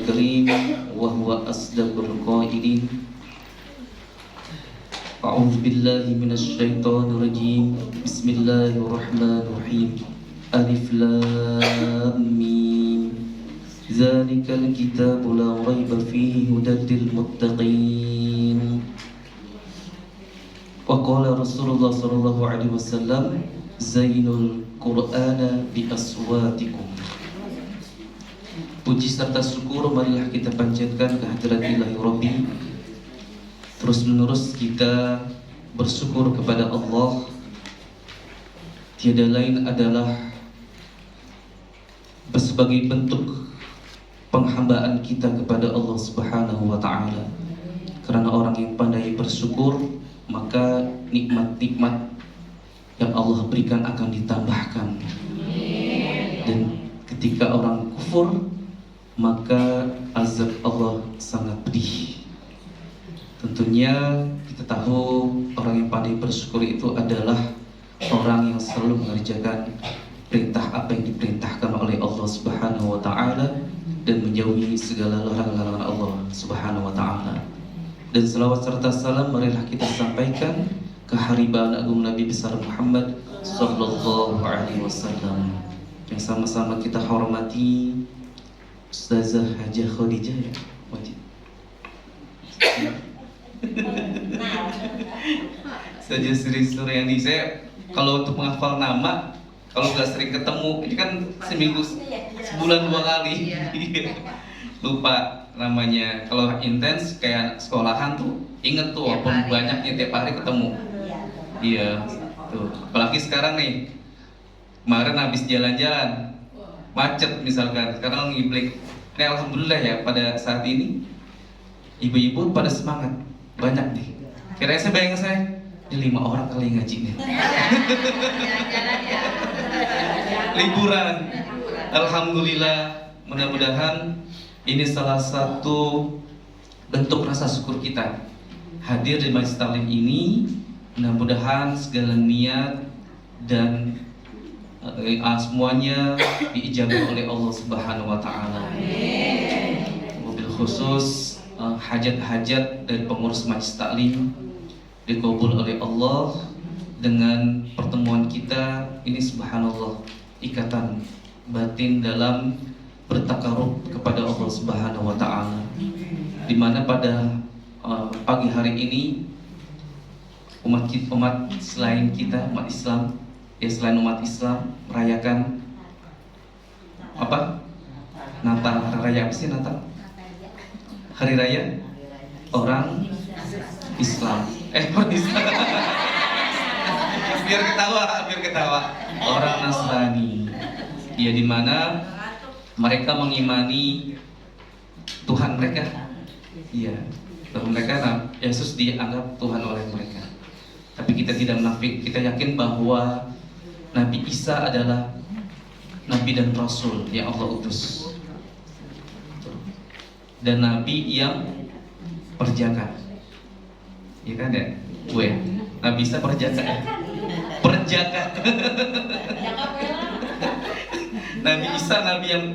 الكريم وهو أصدق القائلين أعوذ بالله من الشيطان الرجيم بسم الله الرحمن الرحيم ألف لام ميم ذلك الكتاب لا ريب فيه هدى للمتقين وقال رسول الله صلى الله عليه وسلم Zainul Qur'ana bi aswatikum. Puji serta syukur marilah kita panjatkan kehadirat Ilahi Rabbi. Terus menerus kita bersyukur kepada Allah. Tiada lain adalah sebagai bentuk penghambaan kita kepada Allah Subhanahu wa taala. Karena orang yang pandai bersyukur, maka nikmat-nikmat yang Allah berikan akan ditambahkan. Dan ketika orang kufur, maka azab Allah sangat pedih. Tentunya kita tahu orang yang pandai bersyukur itu adalah orang yang selalu mengerjakan perintah apa yang diperintahkan oleh Allah Subhanahu wa taala dan menjauhi segala larangan-larangan Allah Subhanahu wa taala. Dan selawat serta salam marilah kita sampaikan keharibaan agung Nabi besar Muhammad sallallahu alaihi wasallam yang sama-sama kita hormati Ustazah Hajah Khadijah ya. Wajib. Ustazah Sri Suryani, saya kalau untuk menghafal nama kalau nggak sering ketemu ini kan seminggu sebulan 2 kali lupa namanya. Kalau intens kayak sekolahan tuh inget tuh walaupun banyaknya tiap hari ketemu. Iya, tuh. Apalagi sekarang nih, kemarin habis jalan-jalan, macet misalkan, sekarang ngiblik. Ini alhamdulillah ya, pada saat ini ibu-ibu pada semangat, banyak nih. Kira-kira saya bayangin saya, ini 5 orang kali ngaji nih. Liburan, alhamdulillah. Mudah-mudahan ini salah satu bentuk rasa syukur kita hadir di Majelis Taklim ini. Mudah-mudahan segala niat dan semuanya diijabah oleh Allah Subhanahu wa taala. Mobil khusus hajat-hajat dari pengurus Majelis Taklim dikabul oleh Allah dengan pertemuan kita ini. Subhanallah, ikatan batin dalam bertakarub kepada Allah Subhanahu wa taala, di mana pada pagi hari ini umat selain kita, umat Islam ya, selain umat Islam merayakan apa? Natal. Hari raya apa sih Natal? Hari raya orang Islam. Orang Islam. biar ketawa. Orang Nasrani. Ya, di mana mereka mengimani Tuhan mereka. Iya, Tuhan mereka, Yesus dianggap Tuhan oleh mereka. Tapi kita tidak munafik, kita yakin bahwa Nabi Isa adalah Nabi dan Rasul yang Allah utus, dan Nabi yang perjaka. Iya kan ya? Nabi Isa perjaka. Nabi Isa Nabi yang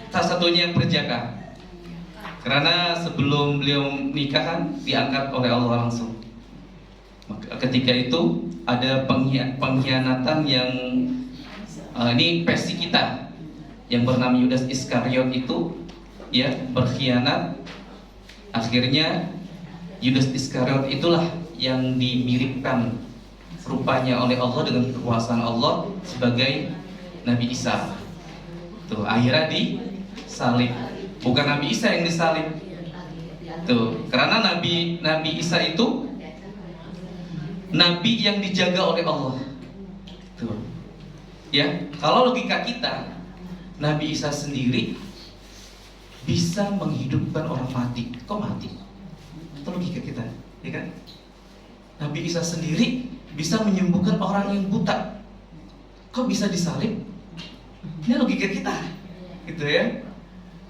salah satunya yang perjaka. Karena sebelum beliau nikahan diangkat oleh Allah langsung. Ketika itu ada pengkhianatan yang ini versi kita, yang bernama Yudas Iskariot itu ya berkhianat. Akhirnya Yudas Iskariot itulah yang dimiripkan rupanya oleh Allah dengan kekuasaan Allah sebagai Nabi Isa. Tuh, akhirnya disalib. Bukan Nabi Isa yang disalib. Tuh, karena Nabi Isa itu Nabi yang dijaga oleh Allah. Tuh. Ya, kalau logika kita, Nabi Isa sendiri bisa menghidupkan orang mati. Kok mati? Itu logika kita, ya kan? Nabi Isa sendiri bisa menyembuhkan orang yang buta. Kok bisa disalib? Ini logika kita, gitu ya.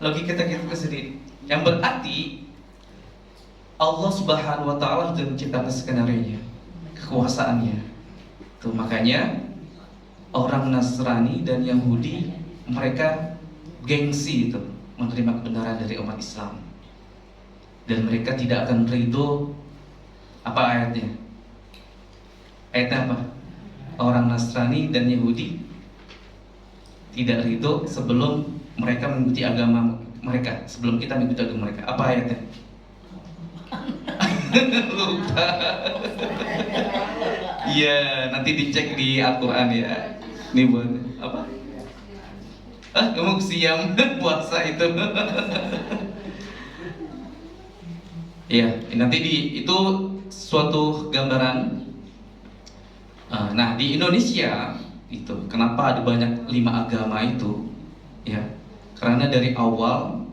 Logika kita sendiri. Yang berarti Allah Subhanahu wa taala sudah menciptakan skenario-nya, kekuasaannya. Tuh, makanya orang Nasrani dan Yahudi mereka gengsi itu menerima kebenaran dari umat Islam, dan mereka tidak akan ridho. Apa ayatnya? Ayatnya apa? Orang Nasrani dan Yahudi tidak ridho sebelum mereka mengikuti agama mereka, sebelum kita mengikuti agama mereka. Apa ayatnya? Lupa. Iya, nanti dicek di Al-Quran ya. Ini buat apa? Kamu siam puasa itu. Ya, nanti itu suatu gambaran. Nah, di Indonesia itu kenapa ada banyak 5 agama itu? Ya, karena dari awal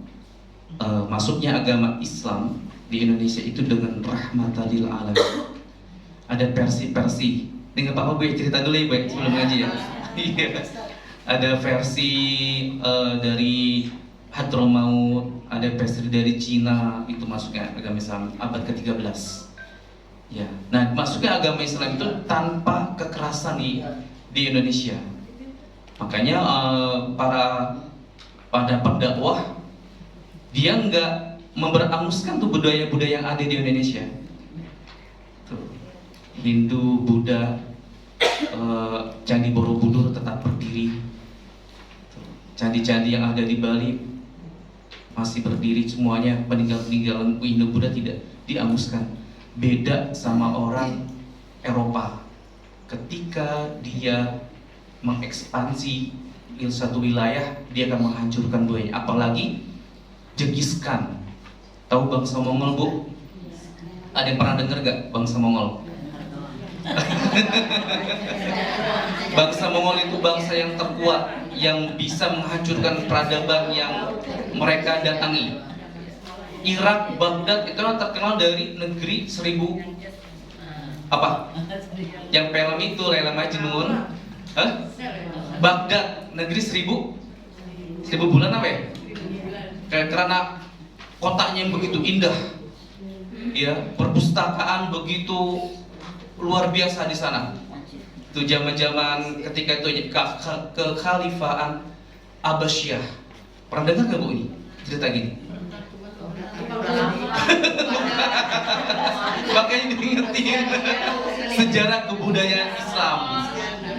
masuknya agama Islam di Indonesia itu dengan rahmatan lil alamin. Ada versi-versi. Dengan Pak gue cerita dulu ya, Bu, sebelum ngaji ya. Iya. Ada versi dari Hadramaut, ada versi dari Cina, itu masuknya agama Islam abad ke-13. Ya. Nah, masuknya agama Islam itu tanpa kekerasan di Indonesia. Makanya pada pendakwah dia nggak memberanuskan tuh budaya-budaya yang ada di Indonesia. Tuh. Hindu, Buddha, Candi Borobudur tetap berdiri. Candi-candi yang ada di Bali masih berdiri semuanya. Peninggalan Hindu, Buddha tidak dihanguskan. Beda sama orang Eropa, ketika dia mengekspansi satu wilayah, dia akan menghancurkan budaya. Apalagi Jenghis Khan. Tahu bangsa Mongol, Bu? Ada yang pernah dengar gak bangsa Mongol? Bangsa Mongol itu bangsa yang terkuat, yang bisa menghancurkan peradaban yang mereka datangi. Irak, Baghdad itu terkenal dari negeri 1000 apa? Yang film itu Laila Majnun. Baghdad, negeri 1000 bulan apa ya? Karena kotanya yang begitu indah, ya, perpustakaan begitu luar biasa di sana. Itu zaman-zaman ketika itu kekhalifahan Abbasiyah. Pernah dengar nggak, Bu, ini cerita gini? Makanya diingetin sejarah kebudayaan Islam.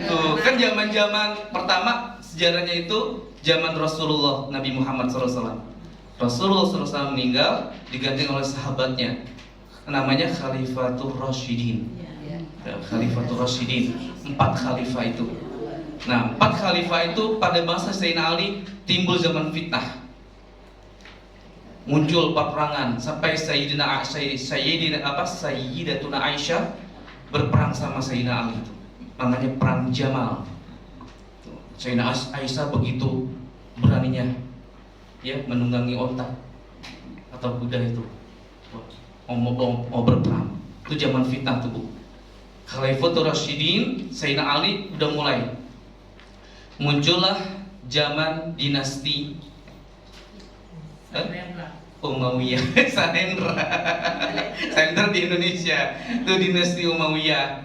Tuh kan zaman-zaman pertama sejarahnya itu zaman Rasulullah Nabi Muhammad SAW. Rasulullah SAW meninggal, diganti oleh sahabatnya, namanya Khalifatul Rasyidin. Khalifatul Rasyidin, 4 khalifah itu. Nah, 4 khalifah itu pada masa Sayyidina Ali timbul zaman fitnah. Muncul peperangan sampai Sayyidatuna Aisyah berperang sama Sayyidina Ali itu. Namanya perang Jamal. Sayyidina Aisyah begitu beraninya, ya, menunggangi onta atau kuda itu mau berperang. Itu zaman fitnah tuh, Bu. Khalifatul Rasyidin, Sayyidina Ali udah mulai. Muncullah zaman dinasti Umayyah. Sahendra di Indonesia. Itu dinasti Umayyah.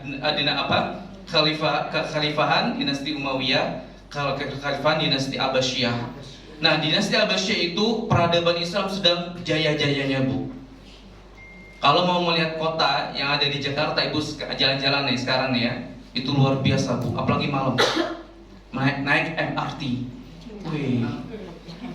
Kekhalifahan dinasti Umayyah, kekhalifahan dinasti Abbasiyah. Nah, dinasti Abbasiyah itu peradaban Islam sedang jaya-jayanya, Bu. Kalau mau melihat kota yang ada di Jakarta, Ibu jalan-jalan nih sekarang nih ya, itu luar biasa, Bu. Apalagi malam, naik MRT. Wih,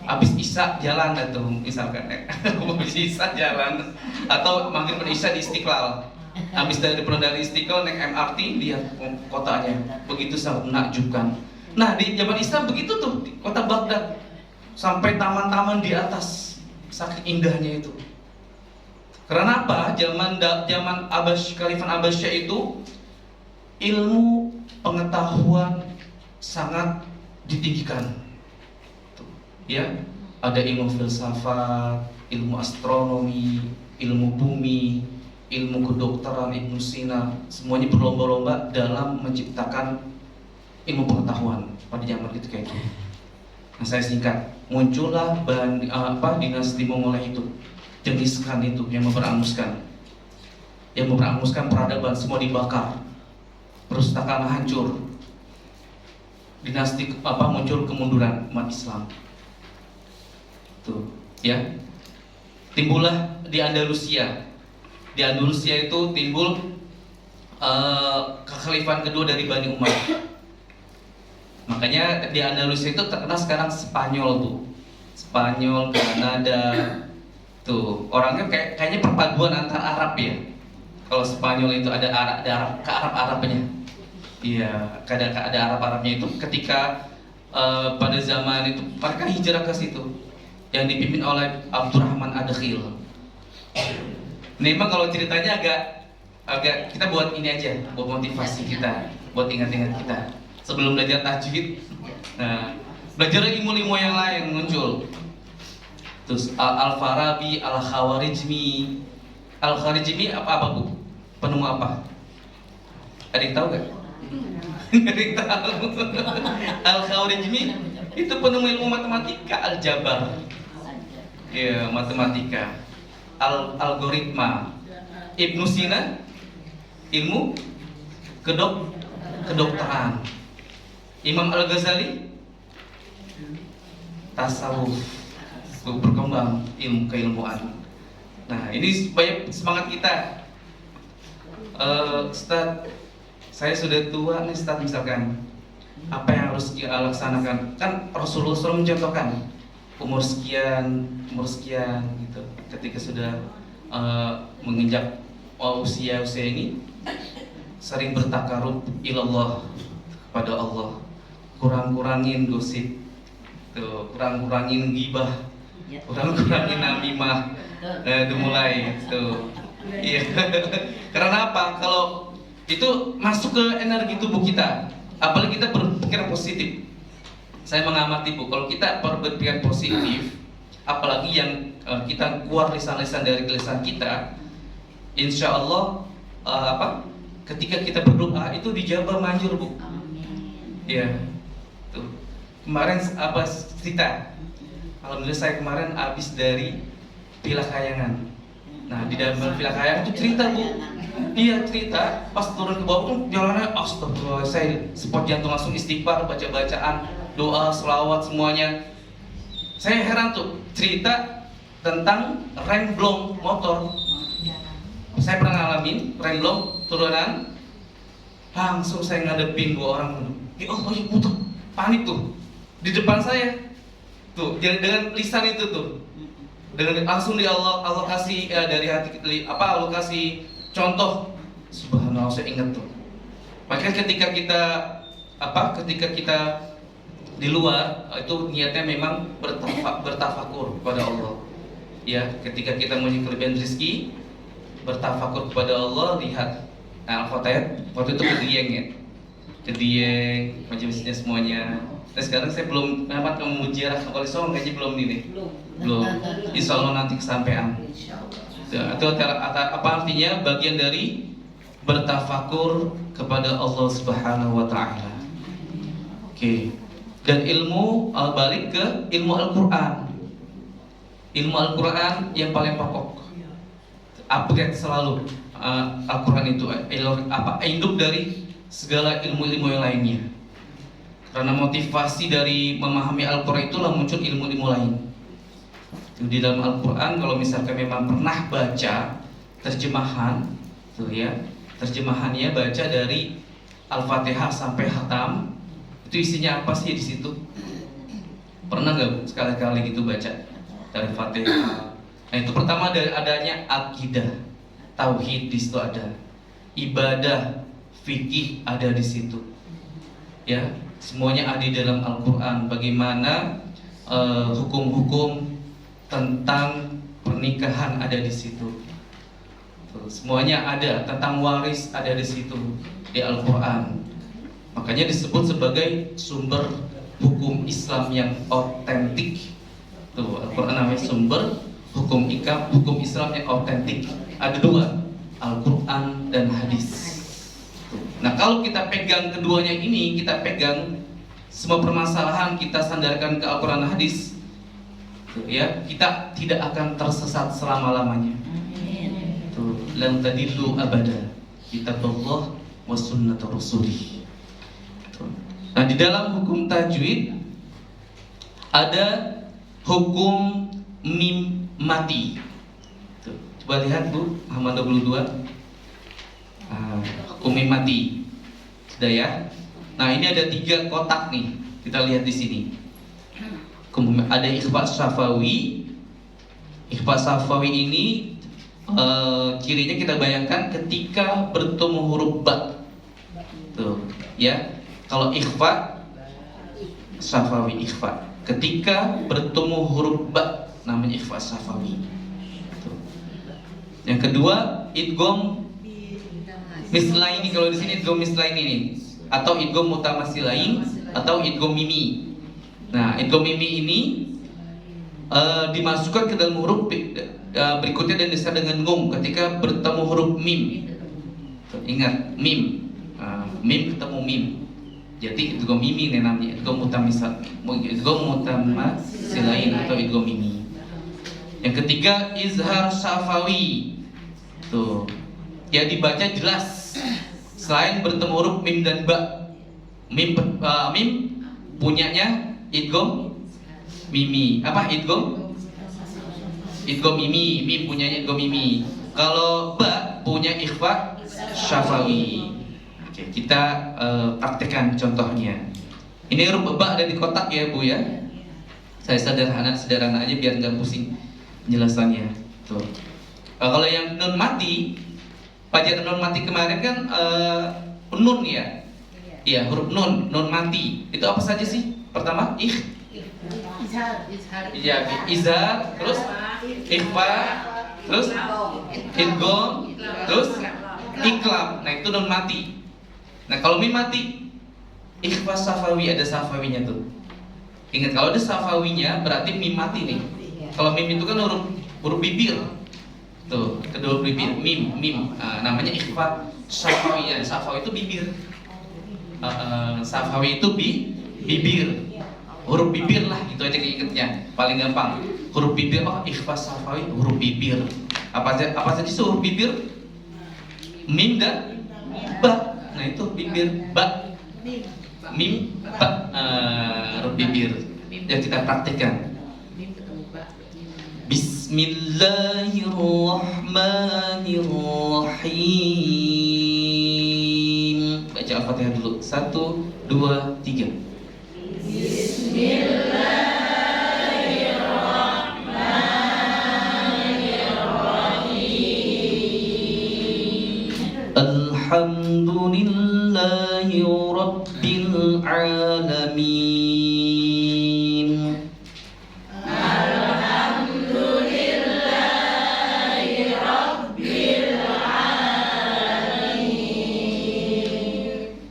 abis Isya jalan atau misalkan, abis Isya jalan, atau maghrib Isya di Istiqlal. Abis dari Istiqlal naik MRT, lihat kotanya, begitu sangat menakjubkan. Nah, di zaman Islam begitu tuh, di kota Baghdad, sampai taman-taman di atas, saking indahnya itu. Karena apa? Zaman Khalifah Abbasiyah itu ilmu pengetahuan sangat ditinggikan. Ya, ada ilmu filsafat, ilmu astronomi, ilmu bumi, ilmu kedokteran, Ibnu Sina, semuanya berlomba-lomba dalam menciptakan ilmu pengetahuan pada zaman itu kayak gitu. Nah, saya singkat, muncullah dinasti Mongol itu. Jenghis Khan itu yang memperanguskan peradaban, semua dibakar, perpustakaan hancur, dinasti muncul kemunduran umat Islam. Tuh, ya. Timbullah di Andalusia. Di Andalusia itu timbul kekhalifahan kedua dari Bani Umayyah. Makanya di Andalusia itu terkenal sekarang Spanyol tuh. Spanyol, Granada. Tuh, orangnya kayaknya perpaduan antar Arab ya. Kalau Spanyol itu ada Arab, ke Arab-Arabnya. Iya, ada Arab-Arabnya itu ketika pada zaman itu mereka hijrah ke situ yang dipimpin oleh Abdurrahman Ad-Dakhil. Memang kalau ceritanya agak kita buat ini aja, buat motivasi kita, buat ingat-ingat kita. Sebelum belajar tajwid, nah, belajar ilmu-ilmu yang lain muncul. Terus Al-Farabi, Al-Khawarizmi. Al-Khawarizmi apa Bu? Penemu apa? Ada yang tahu gak? Ada yang tahu? Al-Khawarizmi itu penemu ilmu matematika, aljabar. Ya, matematika. Algoritma. Ibnu Sina ilmu kedokteran. Imam Al-Ghazali tasawuf, berkembang ilmu keilmuan. Nah, ini supaya semangat kita. Ustaz, saya sudah tua nih Ustaz, misalkan apa yang harus kita laksanakan? Kan Rasulullah SAW mencontohkan umur sekian gitu. Ketika sudah menginjak usia ini, sering bertakarub ilallah, kepada Allah. Kurang-kurangin gosip, tuh, kurang-kurangin ghibah, kurang-kurangin namimah. Nah, itu mulai tuh. Iya. Karena apa? Kalau itu masuk ke energi tubuh kita, apalagi kita berpikiran positif. Saya mengamati Bu, kalau kita berpikiran positif, apalagi yang kita keluar lisan-lisan dari lisan kita, insya Allah ketika kita berdoa itu dijabah manjur Bu. Iya. Tuh. Kemarin cerita. Alhamdulillah saya kemarin habis dari Villa Kayangan. Nah, di dalam Villa Kayangan itu cerita Bu. Iya, cerita pas turun ke bawah tuh jalannya astagfirullah, saya spot jantung langsung istighfar, baca-bacaan, doa, selawat semuanya. Saya heran tuh, cerita tentang rem blong motor. Saya pernah ngalamin rem blong turunan, langsung saya ngadepin dua orang. Ya Allah, ya putar, panik tuh di depan saya. Tuh, dengan lisan itu tuh, dengan langsung di Allah kasih dari hati Allah kasih contoh. Subhanallah, saya ingat tuh. Makanya ketika kita di luar itu niatnya memang bertafakur kepada Allah. Ya, ketika kita punya kelebihan rezeki, bertafakur kepada Allah, lihat Al-Fatihah, waktu itu ke Dieng ya. Ke Dieng, majelisnya semuanya. Nah, sekarang saya belum dapat memuji Rasul Solong, kayaknya belum ini. Belum. Insya Allah nanti kesampaian. Itu apa artinya? Bagian dari bertafakur kepada Allah Subhanahu wa taala. Oke. Dan ilmu balik ke ilmu Al-Qur'an. Ilmu Al-Qur'an yang paling pokok. Upgrade selalu Al-Qur'an itu induk dari segala ilmu-ilmu yang lainnya. Karena motivasi dari memahami Al-Qur'an itulah muncul ilmu-ilmu lain. Di dalam Al-Qur'an kalau misalkan memang pernah baca terjemahan, tuh ya, terjemahannya baca dari Al-Fatihah sampai khatam, itu isinya apa sih di situ? Pernah nggak sekali-kali gitu baca dari Fatihah? Nah, itu pertama dari adanya akidah, tauhid di situ ada, ibadah, fikih ada di situ. Ya, semuanya ada di dalam Al-Qur'an. Bagaimana hukum-hukum tentang pernikahan ada di situ. Semuanya ada, tentang waris ada di situ di Al-Qur'an. Makanya disebut sebagai sumber hukum Islam yang otentik. Tuh, Al-Qur'an namanya sumber hukum Islam yang otentik. Ada dua, Al-Qur'an dan hadis. Tuh. Nah, kalau kita pegang keduanya ini, kita pegang semua permasalahan kita sandarkan ke Al-Qur'an dan hadis, tuh, ya, kita tidak akan tersesat selama-lamanya. Tuh, lan tadillu abada, kitabullah wa sunnat rasulih. Nah, di dalam hukum tajwid ada hukum mim mati. Tuh. Coba lihat Bu, halaman 22. Hukum mim mati. Sudah ya? Nah, ini ada 3 kotak nih. Kita lihat di sini. Kemudian ada ikhfa syafawi. Ikhfa syafawi ini cirinya kita bayangkan ketika bertemu huruf ba. Tuh, ya. Kalau ikhfa syafawi ikhfa. Ketika bertemu huruf ba namanya ikhfa syafawi. Tuh. Yang kedua, idgham mislaini. Kalau di sini idgham mislaini nih, atau idgham mutamasilain atau idgham mimi. Nah, idgham mimi ini dimasukkan ke dalam huruf berikutnya dan disebut dengan gum ketika bertemu huruf mim. Ingat, mim. Mim ketemu mim. Jadi idgham mimi nih namanya, idgham mutamasilain atau idgham mimi. Yang ketiga, izhar syafawi. Tuh. Ya dibaca jelas. Selain bertemu huruf mim dan ba. Mim punyanya idgham mimi. Apa idgham? Idgham mimi. Mim punyanya idgham mimi. Kalau ba punya ikhfa syafawi. Oke, kita praktekkan contohnya. Ini huruf ba ada di kotak ya Bu ya. Saya sederhana aja biar nggak pusing penjelasannya. Tuh. Kalau yang nun mati, pelajaran nun mati kemarin kan nun ya. Iya, huruf nun mati. Itu apa saja sih? Pertama, izhar, terus ikhfa, terus idgham, terus iqlab. Nah, itu nun mati. Nah, kalau mim mati, ikhfa safawi, ada safawinya tuh. Ingat, kalau ada safawinya berarti mim mati nih. Kalau mim itu kan huruf bibir. Tuh, kedua bibir, mim. Namanya ikhfa safawi. Ya, safawi itu bibir. Safawi itu bibir. Huruf bibir lah, gitu aja ingetnya. Paling gampang. Huruf bibir, ikhfa safawi, huruf bibir. Apa saja sih huruf bibir? Mim dan ba. Nah, itu bibir ba. Mim ba. Huruf bibir. Yang kita praktikkan. Bismillahirrahmanirrahim. Baca Al-Fatihah dulu. 1, 2, 3. Bismillahirrahmanirrahim. Alhamdulillahi Rabbil Alamin.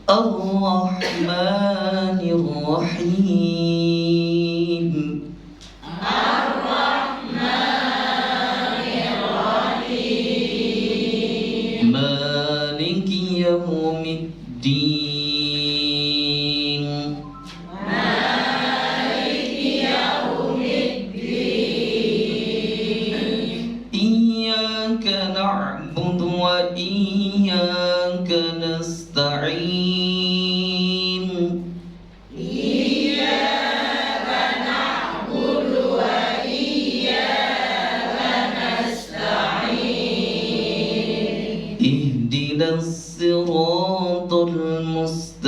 Ar-Rahmanir-Rahim. Maliki Yawmiddin. Iyyaka na'budu wa iyyaka nasta'in. الصراط المستقيم.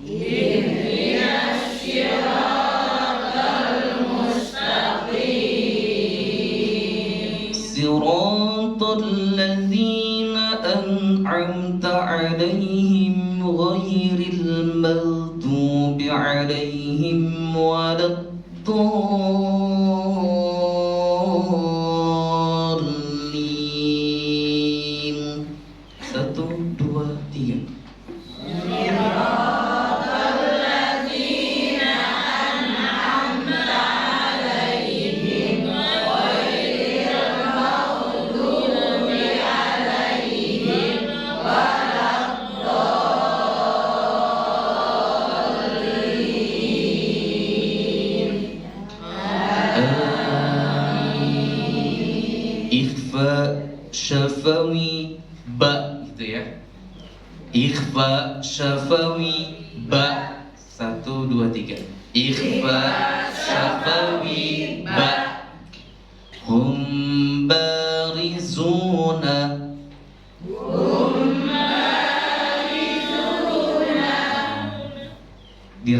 اهدنا الصراط المستقيم. صراط الذين أنعمت عليهم غير المغضوب عليهم ولا syafawi ba gitu ya. Ikhfa syafawi ba. 1, 2, 3. Ikhfa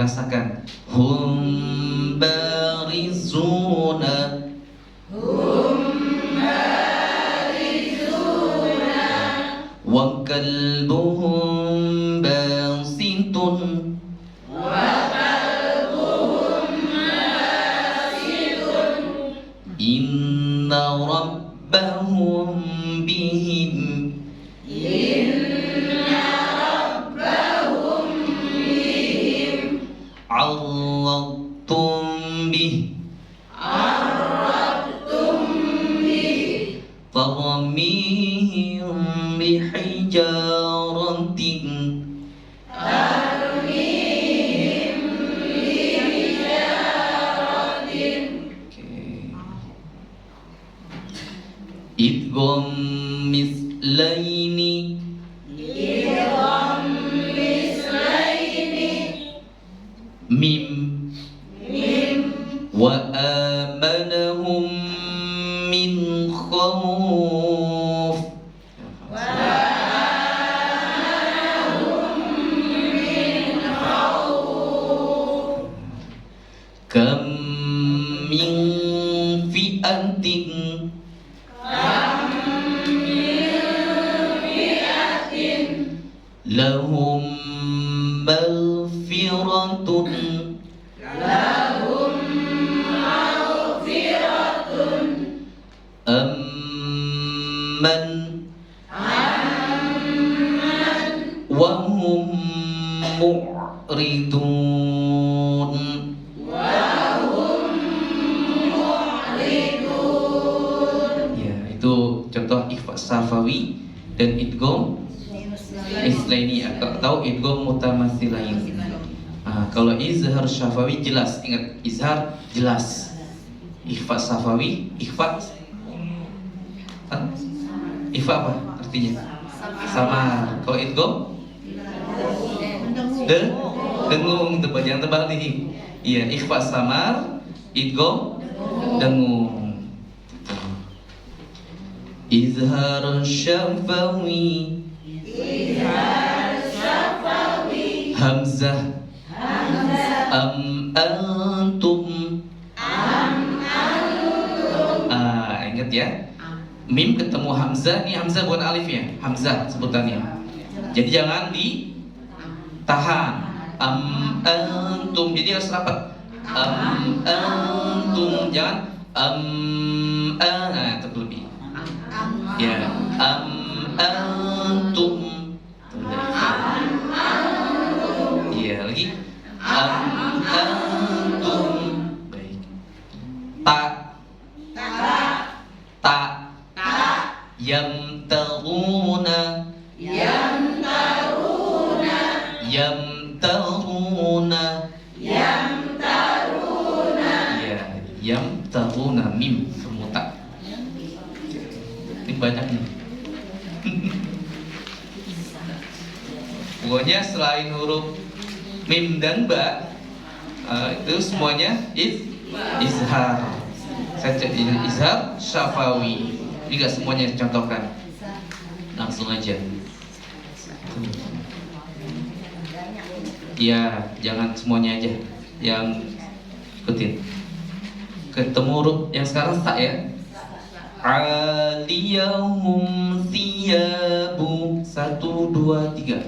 dirasakan. Hum barizuna. Wa kalbuhum basitun. Inna rabbahum bihim arradtum bih tarmihim bihijaratin. Idgham mislaini. Mim. Wa amanahum min khawf. Kam min fi'atin lahum maghfiratun amman wa hum mu'ridun. Ya, itu contoh ikhfa safawi dan idgham mislaini. Atau idgham mutamatsilain. Kalau izhar syafawi jelas, ingat izhar jelas. Ikhfa safawi, ikhfa apa artinya? Sama. Kalau idgham dengung, jangan terbalik. Iya, ikhfa samar, idgham dengung. Izhar syafawi, hamzah antum. Ingat ya, mim ketemu hamzah, ini hamzah bukan alif ya, hamzah sebutannya. Jadi jangan ditahan. Antum, jadi harus rapat. Antum, jangan itu lebih. Ya, antum. Iya, lagi. Antum. Baik. Ta. Yamtaruna. Ya, yamtaruna, mim semua tak. Ini banyak nih. Pokoknya selain huruf mim dan ba, itu semuanya izhar. Saya jadi izhar syafawi. Ini gak semuanya contohkan. Langsung aja. Ya, jangan semuanya aja yang ikutin. Ketemu huruf yang sekarang tak ya. Aliyahum thiyabu. 1, 2, 3.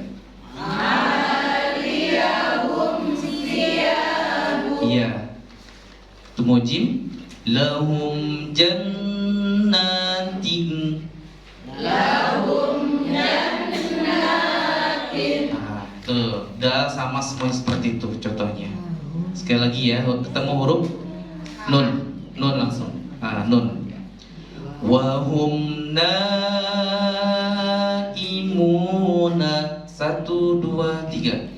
Aliyahum thiyabu. Iya. Ketemu jim. Lahum jannatin. Tuh, dah sama semua seperti itu contohnya. Sekali lagi ya, ketemu huruf nun langsung. Nun. Wahum naimuna. 1, 2, 3.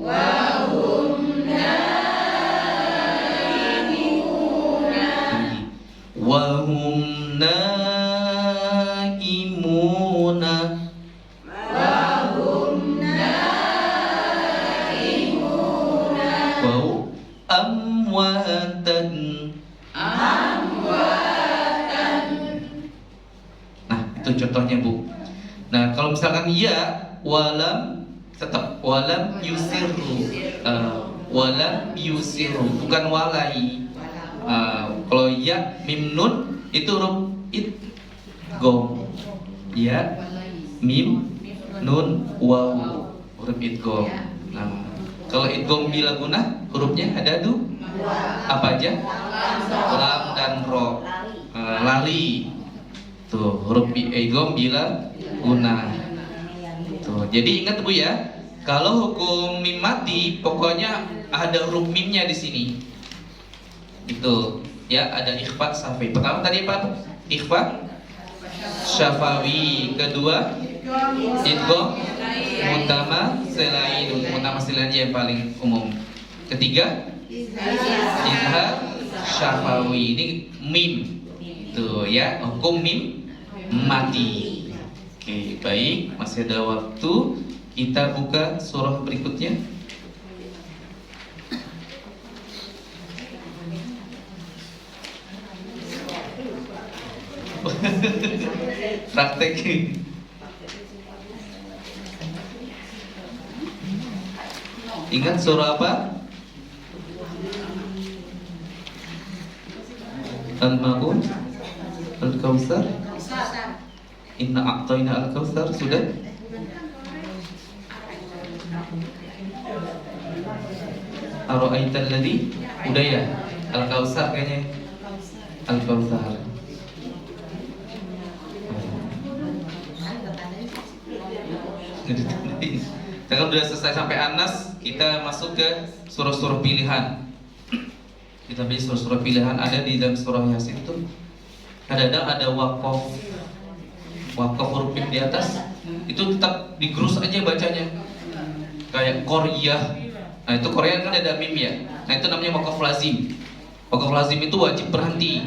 Wahum naimuna. Wahum naimuna. Wau amwatan. Nah, itu contohnya Bu. Nah, kalau misalkan ya walam, tetap walam yusirru. walam yusiru, bukan walai. Kalau ya mim nun itu huruf idgham. Ya mim nun waw, huruf idgham. Nah, kalau idgham bila gunah hurufnya ada apa aja? Lam dan ro. Lali. Tuh, huruf idgham bila gunah. Tuh, jadi ingat Bu ya, kalau hukum mim mati pokoknya ada huruf mimnya di sini. Itu ya, ada ikhfa syafawi. Pertama tadi apa? Ikhfa syafawi. Kedua idgham mutamatsilain yang paling umum. Ketiga izhar syafawi. Ini mim. Tuh ya, hukum mim mati. Oke, baik, masih ada waktu. Kita buka surah berikutnya. Praktek. Ingat surah apa? Al-Ma'un, Al-Kautsar, Inna a'tayna Al-Kautsar. Sudah? Ara'aital ladzi, udah ya? Al-Kautsar kayaknya. Al-Kautsar. Kalau sudah selesai sampai Anas, kita masuk ke surah-surah pilihan. Kita beli surah-surah pilihan ada di dalam surah Yasin itu. Kadang-kadang ada wakaf huruf mim di atas, itu tetap digerus aja bacanya. Kayak Koryah. Nah, itu Korea kan ada mim ya. Nah, itu namanya wakaf lazim. Wakaf lazim itu wajib berhenti.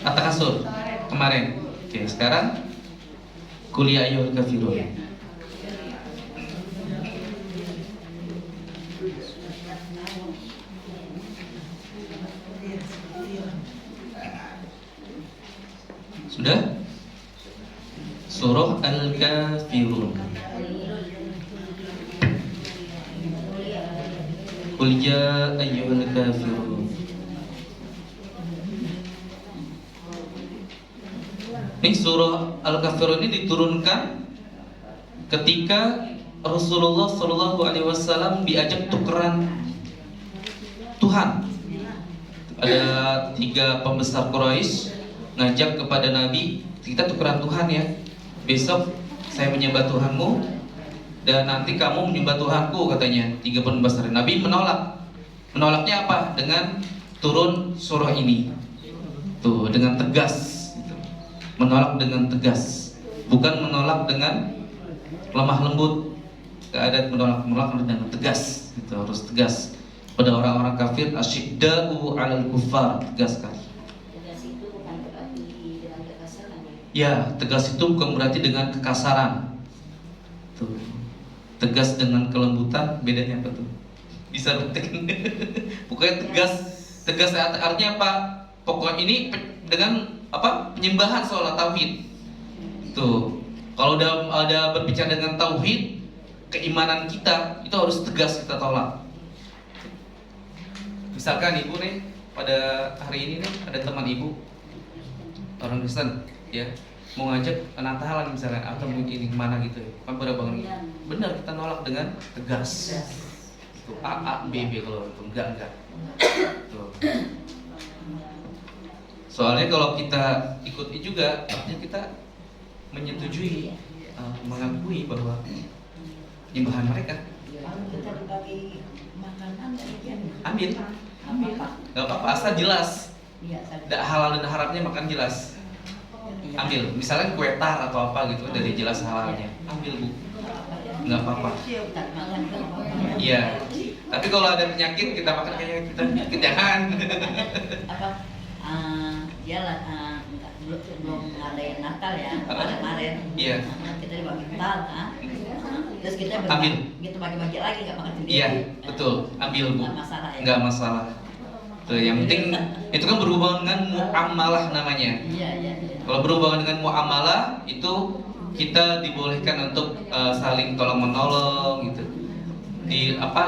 At-Takasur kemarin. Oke, sekarang Qul ya ayyuhal kafirun. Sudah? Surah Al-Kafirun. Qul ya ayyuhal kafirun. Ini surah Al-Kafirun ini diturunkan ketika Rasulullah SAW diajak tukeran Tuhan. Ada 3 pembesar Quraisy ngajak kepada Nabi, kita tukeran Tuhan ya. Besok saya menyembah Tuhanmu dan nanti kamu menyembah Tuhanku, katanya 3 pembesar. Nabi menolak. Menolaknya apa? Dengan turun surah ini. Tuh, dengan tegas. Menolak dengan tegas, bukan menolak dengan lemah lembut. Gak ada menolak dengan tegas. Itu harus tegas pada orang-orang kafir. Asyidda'u 'alal kuffar, tegas sekali. Tegas itu bukan berarti dengan kekasaran. Ya, tegas itu bukan berarti dengan kekasaran. Tuh. Tegas dengan kelembutan bedanya apa tuh? Bisa rutin. Pokoknya tegas artinya apa? Pokoknya ini dengan apa? Penyembahan soal tauhid. Tuh. Kalau ada berbicara dengan tauhid, keimanan kita itu harus tegas kita tolak. Misalkan ibu nih, pada hari ini nih ada teman ibu orang Kristen, ya, mau ngajak Natalan misalkan atau mungkin mana gitu, kan pada bangun benar kita nolak dengan tegas. Tuh A B B, kalau itu enggak. Tuh. Soalnya kalau kita ikuti juga, artinya kita menyetujui, mengakui bahwa penyembahan mereka. Kalau kita dibagi makanan, Ambil. Gak apa-apa, asal jelas. Tidak halal dan haramnya makan jelas. Ambil, misalnya kue tar atau apa gitu dari jelas halalnya. Ambil Bu, nggak apa-apa. Iya. Tapi kalau ada penyakit kita makan kayak kita penyakit, jangan. Apa? Belum ngadain Natal ya, kemarin. Iya. Kita dibagi tal kan. Terus kita ambil. Kita bagi-bagi lagi, nggak makan sendiri. Iya, betul. Ambil Bu. Nggak masalah ya. Nggak masalah. Tuh, yang penting itu kan berhubungan dengan muamalah namanya. Iya. Kalau berhubungan dengan muamalah itu kita dibolehkan untuk saling tolong menolong gitu.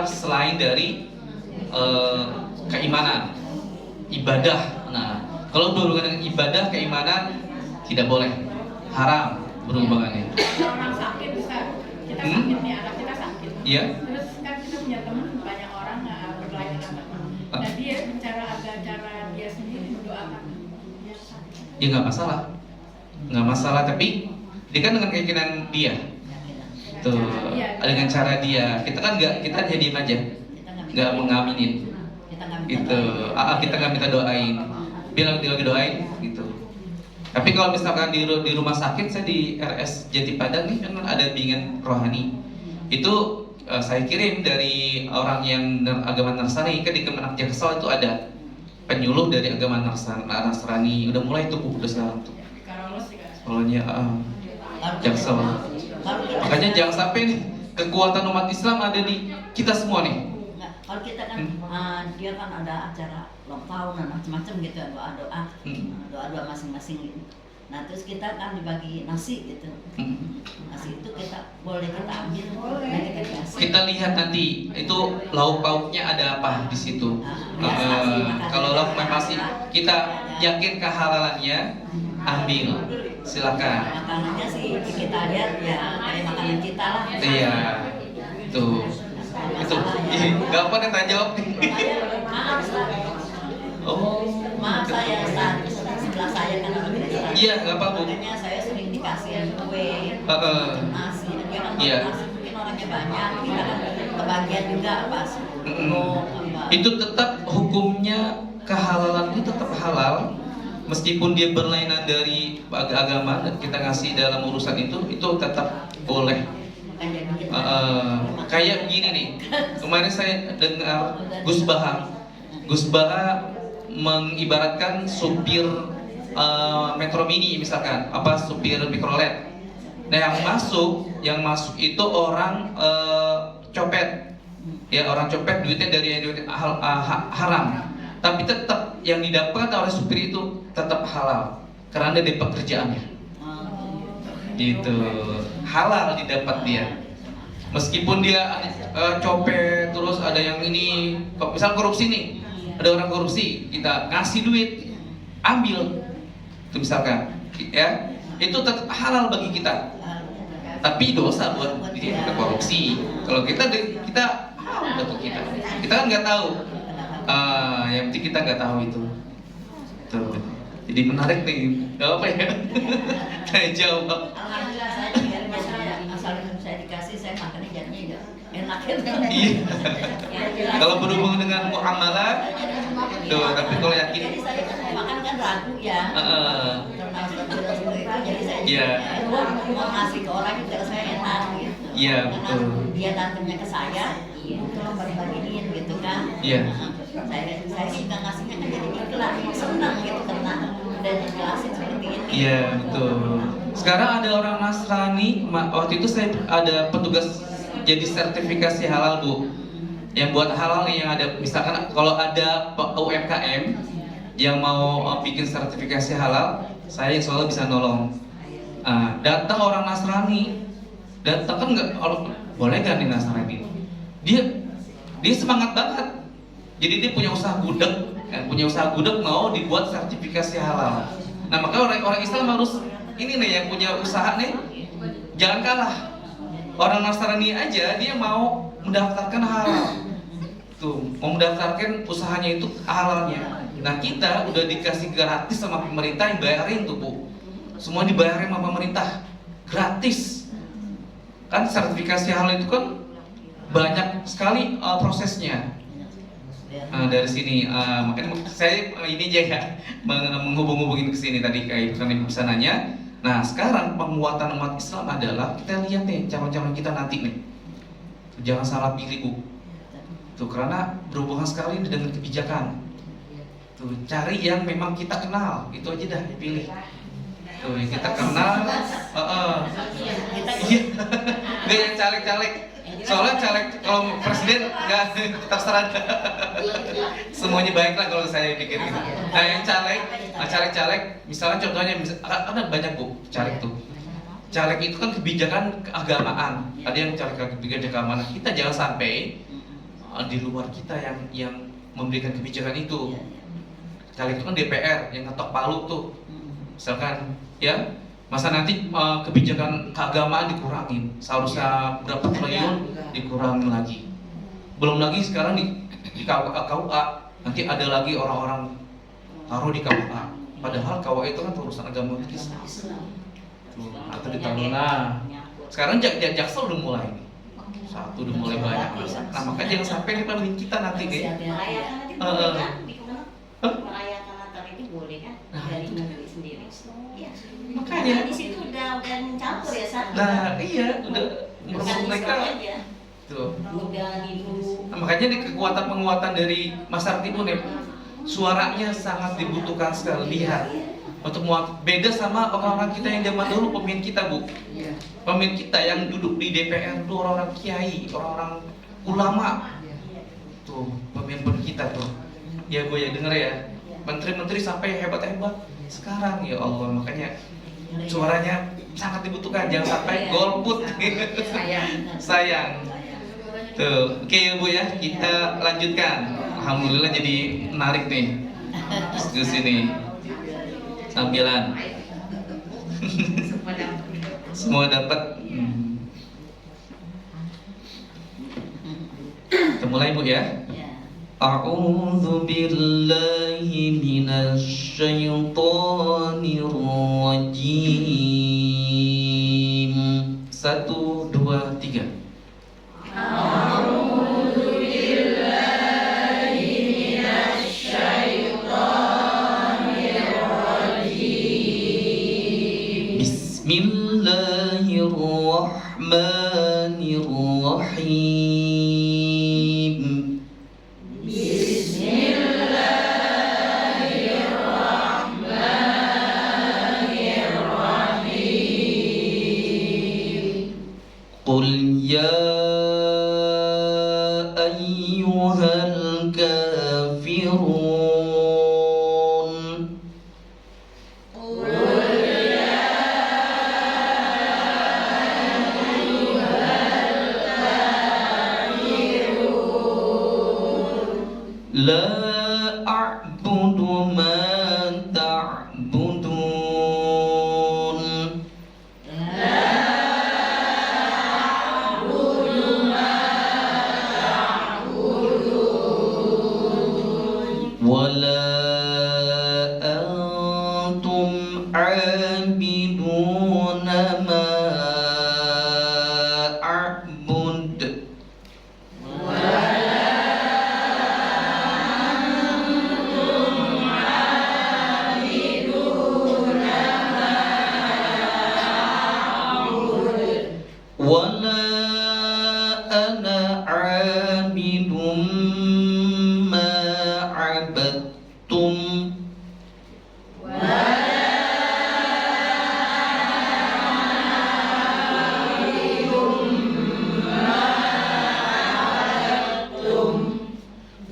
Selain dari keimanan, ibadah. Nah, kalau berhubungan dengan ibadah, keimanan tidak boleh, haram berhubungannya. Kalau orang sakit bisa, kita sakit nih, anak kita sakit. Iya. Terus kan kita punya teman banyak orang berlainan. Nah dia bicara cara dia sendiri mendoakan. Ya nggak masalah, tapi dia kan dengan keyakinan dia, tuh, dengan cara dia. Kita kan kita hanya diem aja, nggak mengaminin, gitu. Kita nggak minta doain, bilang dia lagi doain, gitu. Tapi kalau misalkan di rumah sakit, saya di RS Jati Padang nih kan ada bimbingan rohani. Itu saya kirim dari orang yang agama Nasrani, kan di Kemenak Jaksel itu ada penyuluh dari agama Nasrani. Udah mulai tuh udah sekarang tuh. Sekolahnya Jaksel. Makanya jangan sampai nih kekuatan umat Islam ada di kita semua nih. Kalau kita kan dia kan ada acara ulang tahun dan macam-macam gitu, doa masing-masing gitu. Nah terus kita kan dibagi nasi gitu. Nasi itu boleh kita ambil, boleh kita kasih. Kita lihat nanti itu lauk pauknya ada apa di situ. Kalau lauk masih kita yakin kehalalannya, ambil, silakan. Makanannya sih kita lihat ya kayak makanan kita lah. Iya, tuh. Itu, nggak apa nih tanya jawab nih. Maaf saya sebelah saya kan iya nggak apa Bu. makanya saya sering dikasih kue nasi, dia kan Iya. nasi mungkin orangnya banyak, kita kan kebagian juga pas Itu tetap hukumnya, kehalalan itu tetap halal meskipun dia berlainan dari agama dan kita ngasih dalam urusan itu tetap boleh. Kayak begini nih, kemarin saya dengar Gus Baha mengibaratkan supir Metro Mini misalkan, supir mikrolet. Nah yang masuk itu orang copet, ya orang copet duitnya dari duit haram, tapi tetap yang didapat oleh supir itu tetap halal karena dia pekerjaannya. Gitu, halal didapat dia meskipun dia copet. Terus ada yang ini misal korupsi nih, ada orang korupsi, kita ngasih duit, ambil itu misalkan ya, itu tetap halal bagi kita, tapi dosa buat dia korupsi. Kalau kita halal bagi kita kan nggak tahu, yang penting kita nggak tahu itu tuh. Jadi menarik nih, apa ya? Saya jawab. Alhamdulillah saya asal saya dikasih, saya makannya jadinya enak ya. Iya. Kalau berhubungan dengan muamalah, tuh. Tapi kalau yakin, jadi saya makan kan ragu ya. Jadi saya mau ngasih ke orang juga saya enak gitu. Iya betul. Dia datangnya ke saya, tolong bagi-bagiin gitu kan. Iya. Saya juga ngasihnya kan jadi ikhlas, senang gitu karena udah dijelasin seperti ini. Iya betul. Sekarang ada orang Nasrani, waktu itu saya ada petugas jadi sertifikasi halal Bu, yang buat halal nih, yang ada misalkan kalau ada UMKM yang mau bikin sertifikasi halal, saya selalu bisa nolong. Datang orang Nasrani, datang kan nggak, boleh nggak nih Nasrani? Dia semangat banget. Jadi dia punya usaha gudeg, mau dibuat sertifikasi halal. Nah maka orang Islam harus ini nih, yang punya usaha nih jangan kalah. Orang Nasrani aja dia mau mendaftarkan halal, tuh mau mendaftarkan usahanya itu halalnya. Nah kita udah dikasih gratis sama pemerintah, yang bayarin tuh Bu, semua dibayarin sama pemerintah gratis. Kan sertifikasi halal itu kan banyak sekali prosesnya. Dari sini, makanya saya ini aja ya menghubung-hubungin ke sini tadi kayak pesanannya. Nah sekarang penguatan umat Islam adalah kita lihat nih calon-calon kita nanti nih, jangan salah pilih Bu. Tuh karena berhubungan sekali dengan kebijakan. Tuh cari yang memang kita kenal, itu aja dah dipilih. Tuh yang kita kenal, iya, nggak yang caleg-caleg. Soalnya caleg kalau presiden nggak terserah, semuanya baik lah kalau saya pikir gitu. Nah yang caleg, misalnya contohnya ada banyak Bu caleg tuh, caleg itu kan kebijakan keagamaan, ada yang caleg kebijakan keagamaan. Kita jangan sampai di luar kita yang memberikan kebijakan itu. Caleg itu kan DPR yang ngetok palu tuh, misalkan ya, masa nanti kebijakan keagamaan dikurangin, seharusnya berapa triliun dikurangin lagi. Belum lagi sekarang di KUA nanti ada lagi orang-orang taruh di KUA, padahal KUA itu kan urusan agama Islam. Atau ditaruh, nah sekarang jaksa udah mulai nih, satu udah mulai banyak. Nah makanya jangan sampai dipamerin kita nanti nih. Merayakan Natal itu boleh kan? Dari negeri sendiri. Iya. Makanya di situ udah mencampur ya saat. Nah iya udah bukan mereka aja. tuh. Udah gitu. Nah, makanya di penguatan dari masyarakat Timun ya, suaranya sangat dibutuhkan sekali. Lihat untuk beda sama orang-orang kita yang zaman dulu, pemimpin kita Bu, pemimpin kita yang duduk di DPR itu orang-orang kiai, orang-orang ulama, tuh pemimpin kita tuh, ya Bu ya denger ya, menteri-menteri sampai hebat-hebat. Sekarang ya Allah, makanya suaranya sangat dibutuhkan, jangan sampai golput. Sayang. Tuh, oke ya Bu ya, kita lanjutkan. Alhamdulillah jadi menarik nih diskusi nih. Sambilan semua dapat. Kita mulai Bu ya. A'udzu billahi minasy syaithanir rajim. 1 2 3. Bismillahirrahmanirrahim. Qul ya ayyuhal kafirun. La a'budu ma ta'budun. Wala antum a'biduna ma a'bud. Wala ana a'bidum ma 'abadtum.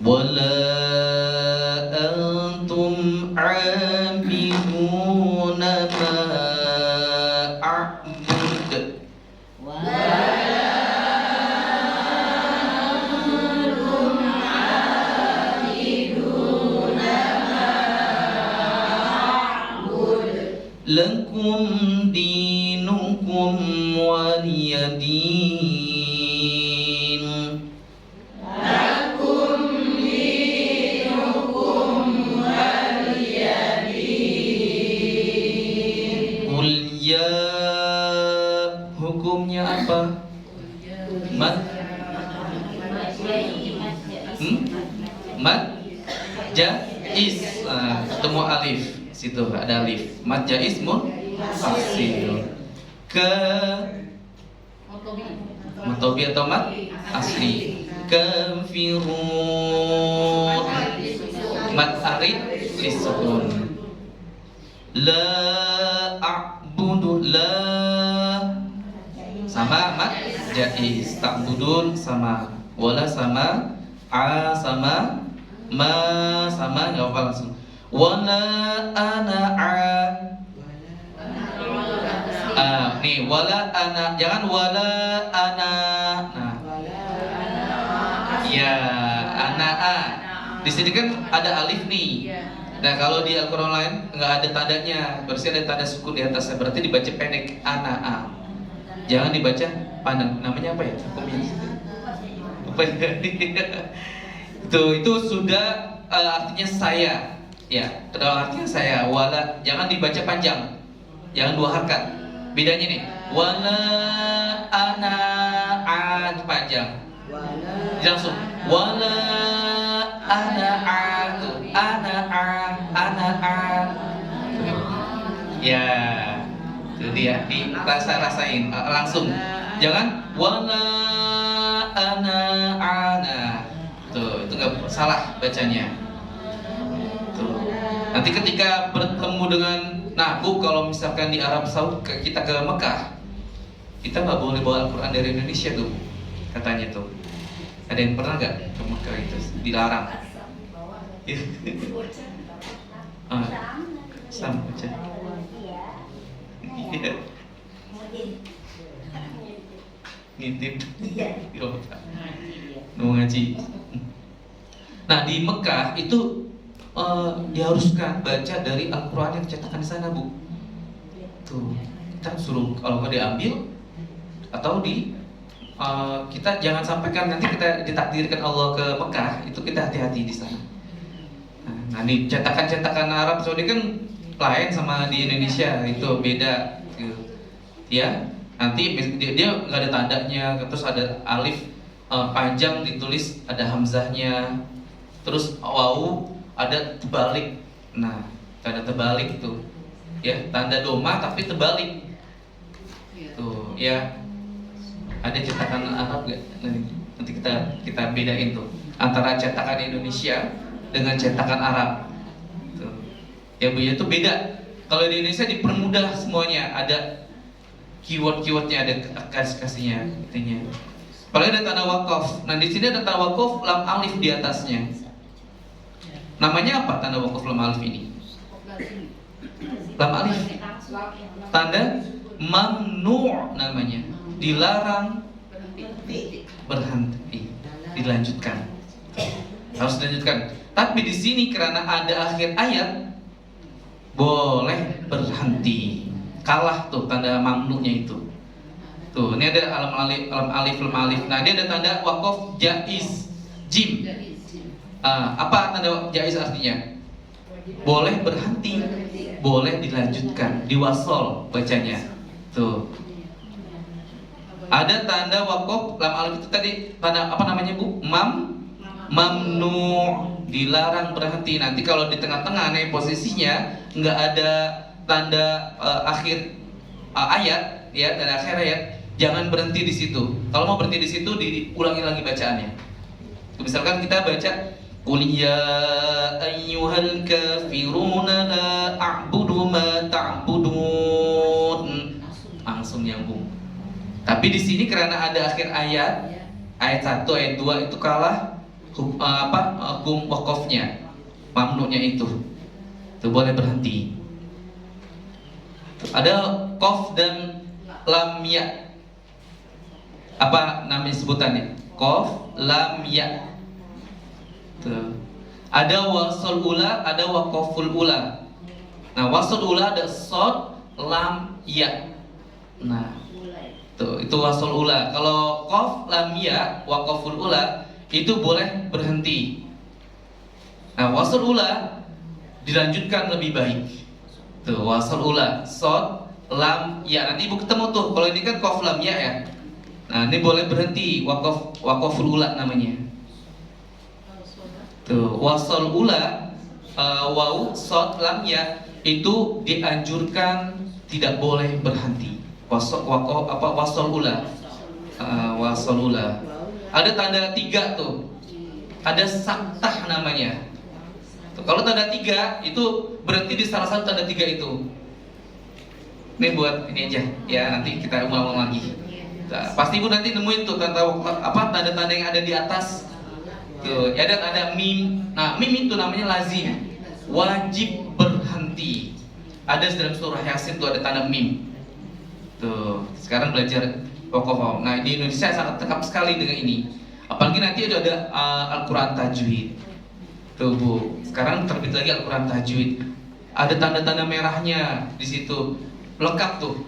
Wala antum 'abiduna ma a'bud. Lakum dinukum waliyadin. Qul ya, hukumnya apa? Mat? Mat? Jais. Nah, ketemu alif. Situ ada alif. Mat jais munfasil. Ke matobi atau mat asli. Kafirun. Mat arid lisukun. La a'budu, la sama mat jais, ta'budun sama, wala sama, a sama, ma sama, nggak apa langsung. Wala ana a Nih wala ana, jangan wala ana. Nah, ya ana a. Di sini kan ada alif nih. Nah kalau di Al-Quran lain nggak ada tandanya, berarti ada tanda sukun di atasnya, berarti dibaca pendek ana a. Jangan dibaca panjang. Namanya apa ya? Apa ya? Itu sudah artinya saya. Ya, kedua artinya saya. Wala, jangan dibaca panjang. Jangan dua harkat. Bedanya nih. Wala ana a panjang. Langsung. Wala ana a tuh. Ana a, ana a. Ya, itu dia. Rasain langsung. Jangan wala ana ana. Tuh, itu nggak salah bacanya. Tuh. Nanti ketika bertemu dengan, nah Bu, kalau misalkan di Arab Saudi kita ke Mekah, kita nggak boleh bawa Al-Quran dari Indonesia tuh, katanya tuh. Ada yang pernah nggak ke Mekah itu? Dilarang. Sama aja. Ngintip. Mau ngaji. Nah di Mekah itu diharuskan baca dari Al-Quran yang cetakan di sana, Bu. Tuh, kita suruh kalau nggak diambil atau kita jangan sampai kan nanti kita ditakdirkan Allah ke Mekah, itu kita hati-hati di sana. Nah di cetakan-cetakan Arab Saudi kan lain sama di Indonesia, itu beda. Gitu. Ya, nanti dia nggak ada tandanya, terus ada alif panjang ditulis ada hamzahnya, terus wawu ada terbalik. Nah, tanda terbalik tuh, ya tanda doma tapi terbalik. Tuh, ya ada cetakan Arab gak? Nanti kita bedain tuh antara cetakan Indonesia dengan cetakan Arab. Tuh. Ya Bu, ya itu beda. Kalau di Indonesia dipermudah semuanya, ada keyword-keywordnya, ada kasih-kasihnya, intinya. Apalagi ada tanda wakaf. Nah di sini ada tanda wakaf lam alif di atasnya. Namanya apa tanda wakaf lam alif ini? Lam alif. Tanda mamnu' namanya. Dilarang berhenti. Dilanjutkan. Harus dilanjutkan. Tapi di sini karena ada akhir ayat, boleh berhenti. Kalah tuh tanda mamnu'nya itu. Tuh, ini ada alam alif, lam alif. Nah, dia ada tanda wakaf jaiz jim. Apa tanda jaiz artinya? Boleh berhenti, boleh dilanjutkan, diwasol bacanya. Tuh. Ada tanda wakaf lam alif itu tadi tanda apa namanya, Bu? Mamnu, dilarang berhenti. Nanti kalau di tengah-tengah nih posisinya nggak ada tanda akhir ayat, ya, tanda akhir ayat. Jangan berhenti di situ. Kalau mau berhenti di situ, diulangi lagi bacaannya. Misalkan kita baca Qul ya ayyuhal kafiruna la a'budu ma ta'budun. Langsung nyambung. Tapi di sini karena ada akhir ayat 1, ayat 2 itu kalah hukum wakafnya, mamnunya itu. Itu boleh berhenti. Ada qaf dan lam ya. Apa namanya sebutannya? Qaf, lam, ya. Tuh. Ada wasl ula, ada waqaful ula. Nah, wasl ula ada shad, lam, ya. Nah, tuh, itu wasl ula. Kalau qaf, lam, ya, waqaful ula itu boleh berhenti. Nah, wasl ula dilanjutkan lebih baik. Tuh, wasl ula, shad, lam, ya. Nanti Ibu ketemu tuh. Kalau ini kan qaf, lam, ya ya. Nah, ini boleh berhenti, waqaful ula namanya. Tuh, wasal ula, waw, shad, lam, ya itu dianjurkan tidak boleh berhenti. Wasal ula, wasal ula. Ada tanda 3 tuh. Ada saktah namanya. Tuh, kalau tanda 3 itu berhenti di salah satu tanda 3 itu. Ini buat ini aja, ya nanti kita ulang lagi. Nah, pasti Ibu nanti nemuin tuh tanda-tanda yang ada di atas. Tuh, ya ada mim. Nah, mim itu namanya lazim. Wajib berhenti. Ada dalam surah Yasin tuh ada tanda mim. Tuh, sekarang belajar Waqaf. Nah, di Indonesia sangat tekap sekali dengan ini. Apalagi nanti ada Al-Quran Tajwid. Tuh Bu, sekarang terbit lagi Al-Quran Tajwid. Ada tanda-tanda merahnya di situ, lengkap tuh.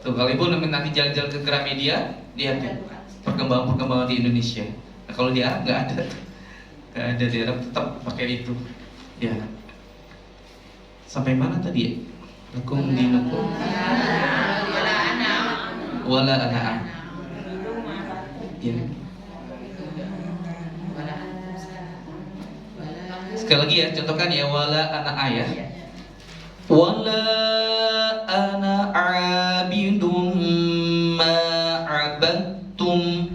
Tuh kalau Ibu nanti jalan-jalan ke Gramedia, lihat tuh perkembangan di Indonesia. Nah, kalau di Arab nggak ada tuh. Nggak ada, di Arab tetap pakai itu. Ya. Sampai mana tadi ya? Lakum dinukum wala ana'am. Ya. Sekali lagi ya, contohkan ya, wala ana'a ya. Wala ana abidum ma abadtum.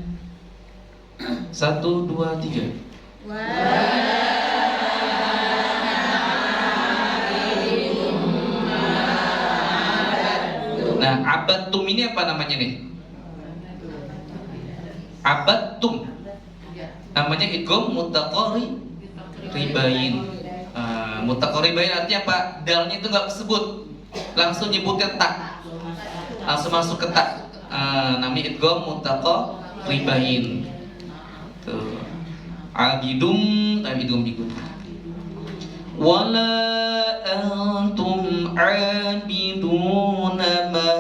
1, 2, 3. Nah, abadtum ini apa namanya nih? Abadtum namanya idgham mutaqaribain. Mutaqaribain artinya apa? Dalnya itu nggak disebut, langsung nyebutnya tak, langsung masuk ke tak. Namanya idgham mutaqaribain. Tuh. Abidum tapi idgham ikut. Wala antum abiduna ma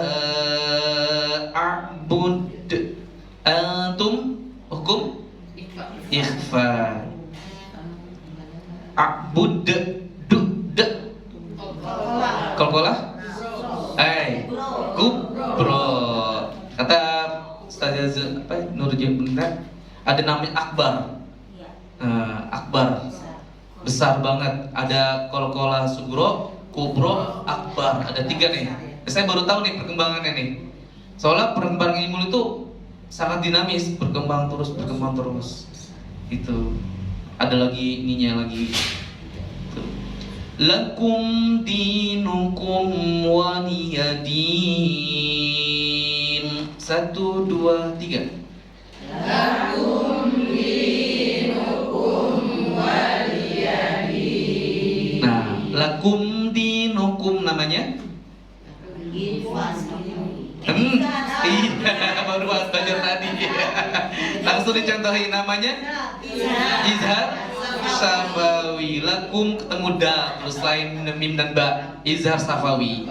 a'bud. Antum hukum ikhfa. A'bud dud qalqalah kubro. Kata Ustaz Nurul benar, ada namanya akbar. Akbar besar banget. Ada qalqalah sugro, kubro, akbar. Ada 3 nih. Saya baru tahu nih perkembangannya nih. Soalnya perkembangan ilmu itu sangat dinamis, berkembang terus. Itu. Ada lagi ininya lagi. Tuh. Lakum dinukum waliyadin. 1, 2, 3. Lakum dinukum waliyadin. Nah, lakum dinukum namanya? Iya, baru belajar tadi. Langsung dicontohin namanya izhar safawi. Lakum ketemu da, terus lain mim dan ba, izhar safawi.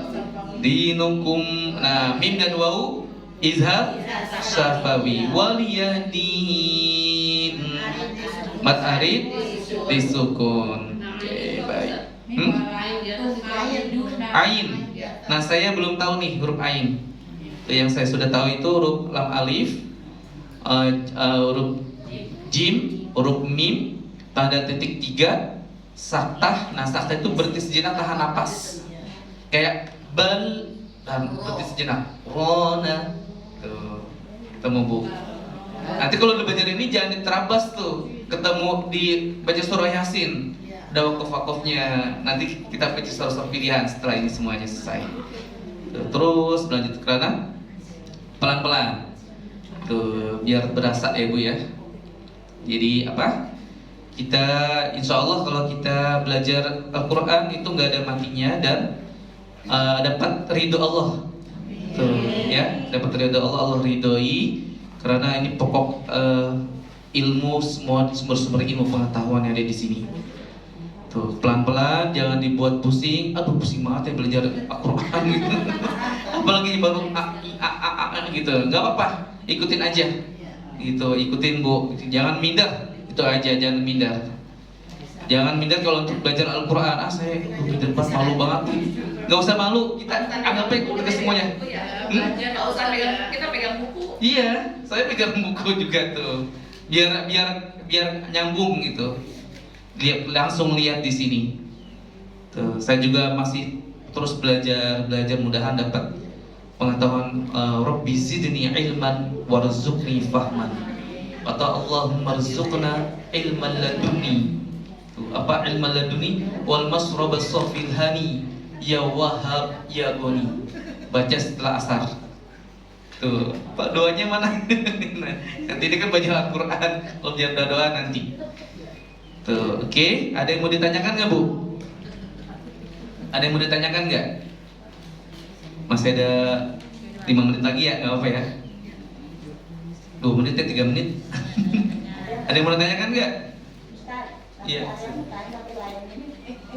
Dinukum, nah mim dan wau izhar safawi. Waliyadin mat arid disukun. Oke, baik. Ain. Nah, saya belum tahu nih huruf ain. Yang saya sudah tahu itu huruf lam alif, huruf jim, huruf mim, tanda titik 3, saktah. Nah, saktah itu berarti sejenak tahan napas. Kayak bal dan berarti sejenak. Rona. Tuh. Ketemu Bu. Nanti kalau udah belajar ini jangan diterabas tuh. Ketemu di baca surah Yasin. Ada wakaf-wakafnya. Nanti kita baca surah pilihan setelah ini semuanya selesai. Tuh, terus lanjut ke kanan. Pelan-pelan. Tuh, biar berasa ya Bu ya. Jadi apa? Kita insya Allah kalau kita belajar Al-Quran itu nggak ada matinya dan dapat ridho Allah. Tuh, ya, dapat ridho Allah, Allah ridhoi. Karena ini pokok ilmu, semua sumber-sumber ilmu pengetahuan yang ada di sini. Tuh, pelan-pelan, jangan dibuat pusing. Aduh, pusing banget ya belajar Al-Quran gitu. Apalagi baru gitu. Nggak apa-apa, ikutin aja. Gitu, ikutin Bu. Jangan minder, itu aja, jangan minder. Jangan minder kalau untuk belajar Al-Quran. Saya di depan malu banget. Nggak usah malu, kita anggapnya kita semuanya. Kita pegang buku. Iya, saya pegang buku juga tuh. Biar nyambung gitu. Dia langsung lihat di sini. Tuh, saya juga masih terus belajar mudahan dapat pengetahuan. Rabbi zidni ilman warzuqni fahman. Kata Allahumma rzuqna ilman laduni. Tuh, apa ilman laduni? Wal masrab as-safil hani ya wahhab ya goni. Baca setelah asar. Tuh, Pak doanya mana? Nanti ini kan baca Al-Quran. Kalau biar doa nanti. Tuh, oke. Ada yang mau ditanyakan nggak Bu? Ada yang mau ditanyakan nggak? Masih ada 5 menit lagi ya, nggak apa ya. 2 menit ya, 3 menit. Ada yang mau tanyakan nggak? Ustaz, Iya. saya mau tanya tapi lain ini.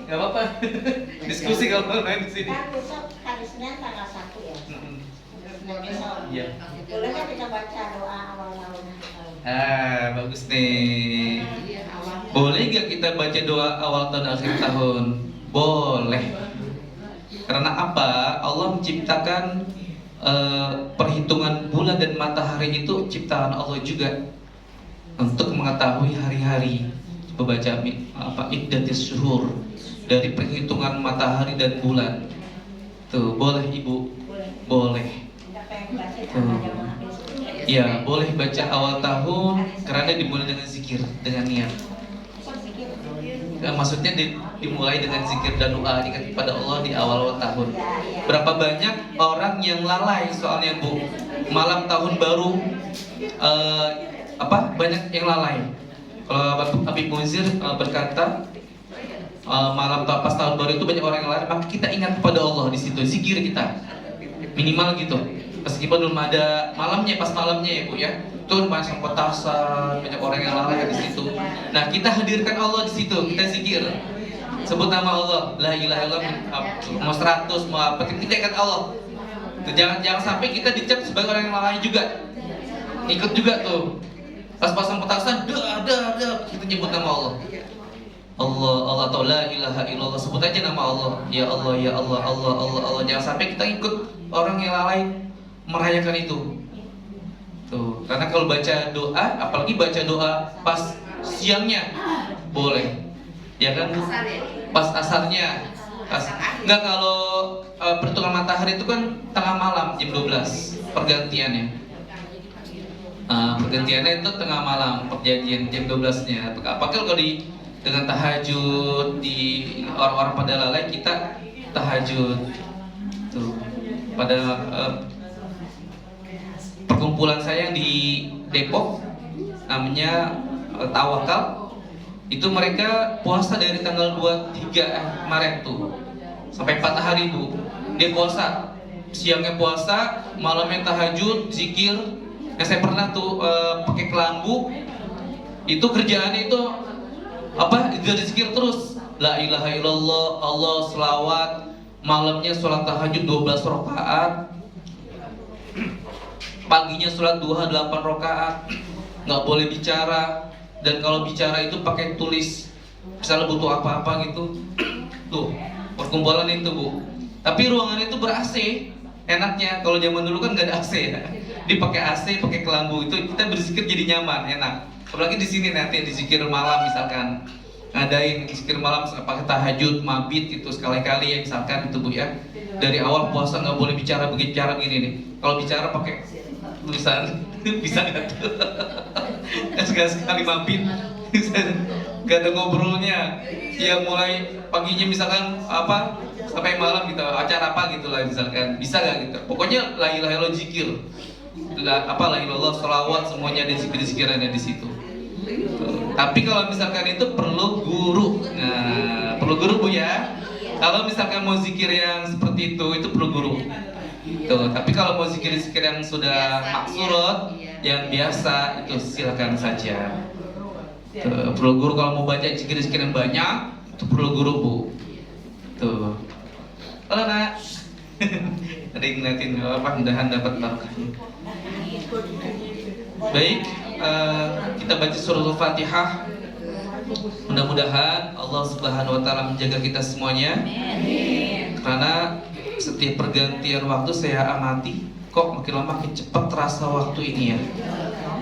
Nggak apa-apa. Diskusi kalau main di sini. Kan besok hari Senin tanggal 1 ya. Senin besok. Iya. Boleh nggak kita baca doa awal tahun? Bagus nih. Boleh nggak kita baca doa awal tahun akhir tahun? Boleh. Karena apa? Allah menciptakan perhitungan bulan dan matahari itu ciptaan Allah juga untuk mengetahui hari-hari. Coba baca iddatis syuhur, dari perhitungan matahari dan bulan. Tuh, boleh Ibu? Boleh. Kita pengen baca sama jamaah besok. Ya, boleh baca awal tahun karena dimulai dengan zikir, dengan niat. Maksudnya dimulai dengan zikir dan doa diingat kepada Allah di awal tahun. Berapa banyak orang yang lalai soalnya Bu, malam tahun baru banyak yang lalai. Kalau Habib Munzir berkata malam pas tahun baru itu banyak orang yang lalai, maka kita ingat kepada Allah di situ, zikir kita minimal gitu. Meskipun belum ada malamnya, pas malamnya ya Bu ya, tuh banyak yang petasan, banyak orang yang lalai di situ. Nah, kita hadirkan Allah di situ, kita zikir, sebut nama Allah, la ilaha illallah, mau 100, mau apa, kita ingat Allah. Tuh, jangan sampai kita dicap sebagai orang yang lalai juga, ikut juga tuh. Pas pasang petasan, dah, kita nyebut nama Allah. Allah atau la ilaha illallah, sebut aja nama Allah. Ya Allah, ya Allah, Allah, Allah, Allah. Jangan sampai kita ikut orang yang lalai merayakan itu. Tuh, karena kalau baca doa, apalagi baca doa pas siangnya, boleh. Ya kan? Pas asarnya. Enggak, kalau perhitungan matahari itu kan tengah malam jam 12 pergantiannya. Pergantiannya itu tengah malam, perjanjian jam 12-nya. Apakah kalau dengan tahajud di orang-orang pada lalai, kita tahajud tuh pada perkumpulan saya yang di Depok namanya Tawakal, itu mereka puasa dari tanggal 23 Maret tuh sampai 4 hari Bu. Dia puasa, siangnya puasa, malamnya tahajud, zikir. Yang saya pernah tuh pakai kelambu, itu kerjaannya itu jadi zikir terus, la ilaha illallah, Allah, selawat, malamnya sholat tahajud 12 rakaat, paginya sholat duha 8 rakaat, nggak boleh bicara, dan kalau bicara itu pakai tulis, misalnya butuh apa-apa gitu. Tuh, perkumpulan itu Bu. Tapi ruangan itu ber-AC, enaknya. Kalau zaman dulu kan nggak ada AC ya. Dipakai AC, pakai kelambu, itu kita berzikir jadi nyaman, enak. Apalagi di sini nanti di zikir malam misalkan ngadain zikir malam pakai tahajud, mabit gitu sekali-kali ya misalkan itu Bu ya. Dari awal puasa nggak boleh bicara begini nih. Kalau bicara pakai tulisan bisa nggak tuh? Sekali mabit, nggak ada ngobrolnya. Ya mulai paginya misalkan sampai malam gitu, acara apa gitu lah misalkan, bisa nggak gitu? Pokoknya la ilaha illallah zikir. La ilaha illallah, selawat, semuanya ada zikir-zikirannya di situ. Tapi kalau misalkan itu perlu guru. Nah, perlu guru Bu ya. Kalau misalkan mau zikir yang seperti itu perlu guru. Tuh, tapi kalau mau zikir-zikir yang sudah maksurot, yang biasa itu silakan saja. Tuh, perlu guru kalau mau baca zikir-zikir yang banyak, itu perlu guru Bu. Tuh. Halo Nak. Ada yang ngeliatin mudahan dapat barokah. Baik, kita baca surah Al-Fatihah. Mudah-mudahan Allah Subhanahu wa taala menjaga kita semuanya. Karena setiap pergantian waktu saya amati, kok makin lama makin cepat terasa waktu ini ya.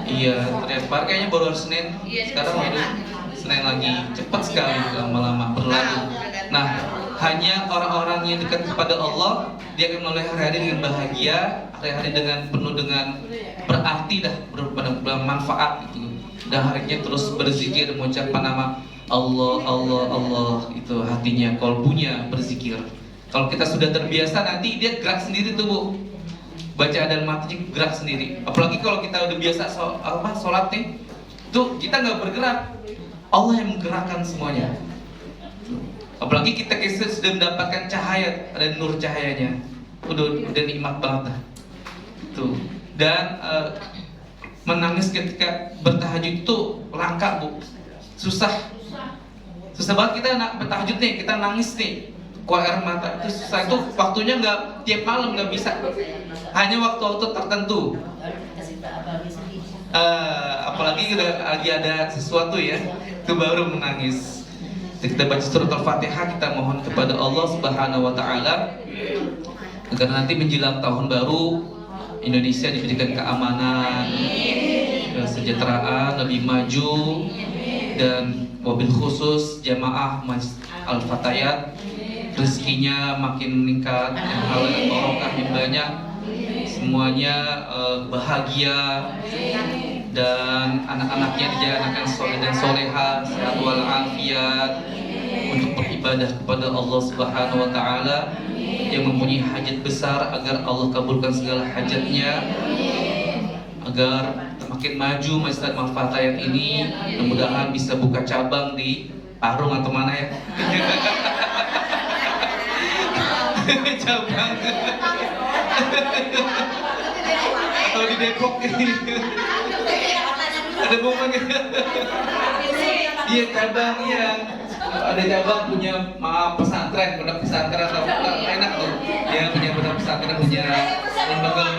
Iya, ternyata kayaknya baru hari Senin. Sekarang udah Senin lagi, cepat sekali lama-lama berlalu. Nah, hanya orang-orang yang dekat kepada Allah, dia akan melalui hari-hari dengan bahagia, hari-hari dengan penuh dengan berarti bermanfaat gitu. Dan harinya terus berzikir, mengucapkan nama Allah, Allah, Allah, itu hatinya, kolbunya berzikir. Kalau kita sudah terbiasa, nanti dia gerak sendiri tuh Bu. Baca dan matinya gerak sendiri. Apalagi kalau kita udah biasa sholat nih, tuh kita nggak bergerak, Allah yang menggerakkan semuanya. Apalagi kita sudah mendapatkan cahaya, ada nur cahayanya, udah nikmat banget dah. Itu. Dan menangis ketika bertahajud itu langka, Bu. Susah banget kita bertahajud nih, kita nangis nih, keluar air mata itu susah. Itu waktunya nggak tiap malam, nggak bisa, hanya waktu-waktu tertentu. Apalagi udah lagi ada sesuatu ya, itu baru menangis. Kita baca surat Al-Fatihah, kita mohon kepada Allah Subhanahu wa Ta'ala agar nanti menjelang tahun baru Indonesia diberikan keamanan, kesejahteraan, lebih maju, dan mobil khusus jamaah Masjid Al-Fatayat rezekinya makin meningkat, yang halal dan barokah yang banyak, semuanya bahagia, dan anak-anaknya dijadikan soleh dan soleha, sehat walafiat untuk beribadah kepada Allah Subhanahu wa Ta'ala, yang mempunyai hajat besar agar Allah kabulkan segala hajatnya, agar makin maju Masjid Al-Fatayat ini. Mudah-mudahan bisa buka cabang di Parung atau mana ya. Cabang atau di Depok. Ada momen iya cabang, iya ada cabang punya pesantren, pondok pesantren atau enak tuh ya, punya pondok pesantren, punya lembaga